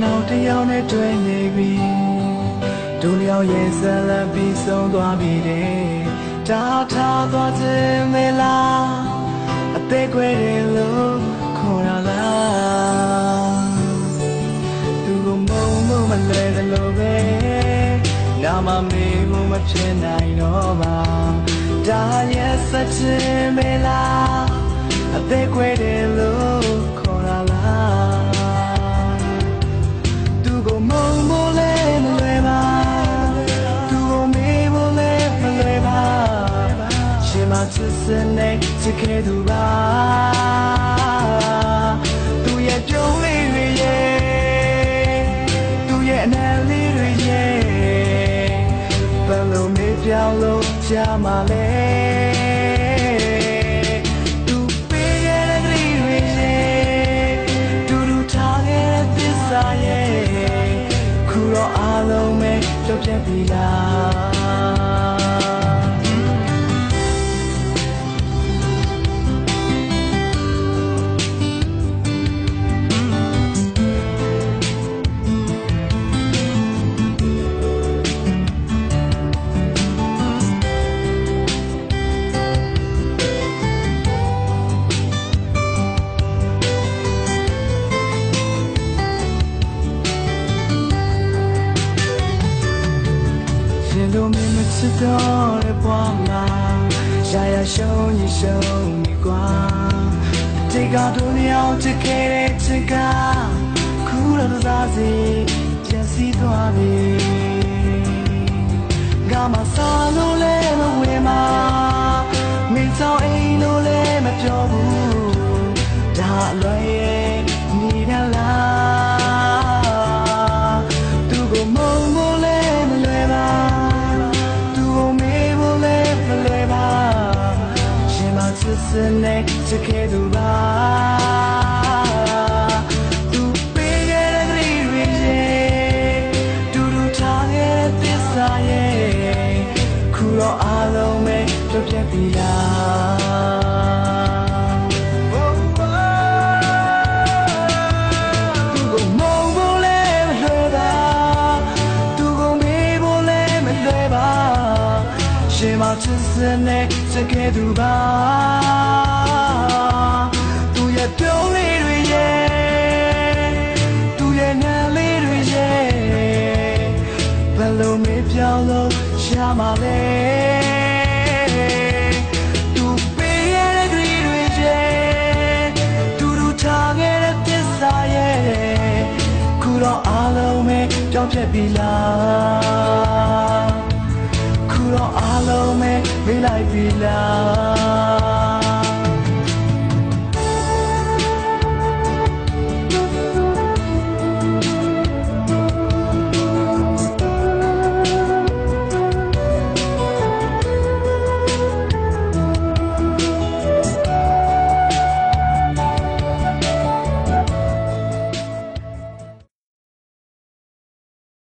နောက်တယောက်နဲ့တွေ့နေပြီဒုလျောက်ရဲ့ဇလံပြီးဆုံးသွားပြီတဲ့တားထားသွားခြင်းမလားအသေးခွဲတယ်လို့ခေါ်ရလားသူကမုံမလဲတယ်လို့ပဲနာမမေးမှုမဖြစ်နိုင်တော့ပါဒါရဲ့စက်ခြင်းမလားအသေးခွဲတယ်လို့ခေါ်ရလားသူကမုံမလဲမလွယ်ပါသူကမေးမလဲမလွယ်ပါရှင်မချစ်စနေချစ်ခဲ့သူပါသူရဲ့ပြုံးလေးတွေရဲ့သူရဲ့အနံလေးတွေရဲ့ဘယ်လိုမေးပြောင်းလို့ကြမှာလဲအားလုံးမဲ့ကြပြတ်ပြီလို့မင်းမချစ်တော့တဲ့ဘဝမှာရာရှုံးရင်ရှုံးနေကွာဒီကတော့လျောင်းချစ်ခဲ့တဲ့ချစ်ကခုတော့စားစီကျန်စီသွားပြီငါမစားလို့လဲမဝေမှာမင်းဆောင်အိမ်လို့လဲမပြောဘူးဒါအလွယ်ရဲ့နေရလားသူကမုံမလဲမလွယ်ပါစနေချစ်ခဲ့သူပါသူပေးခဲ့တဲ့ဂရီတွေရဲ့တူတူထားခဲ့တဲ့သစ္စာရဲ့ခုတော့အားလုံးပဲပြုတ်ပြတ်ပြီလားသူကမုံဖို့လဲမလွယ်ပါသူကမေးဖို့လဲမလွယ်ပါရှင်မချစ်စနေချစ်ခဲ့သူပါသူရဲ့ပြုံးလေးတွေရဲ့သူရဲ့နာလေးတွေရဲ့ဘယ်လိုမေးပြောင်းလို့ရှာမှာလဲသူပေးရတဲ့ဂရီတွေရဲ့သူတို့ထားခဲ့တဲ့သစ္စာရဲ့ခုတော့အားလုံးပဲပြောင်းပြတ်ပြီလားခုတော့အားလုံးပဲမေးလိုက်ပြီလား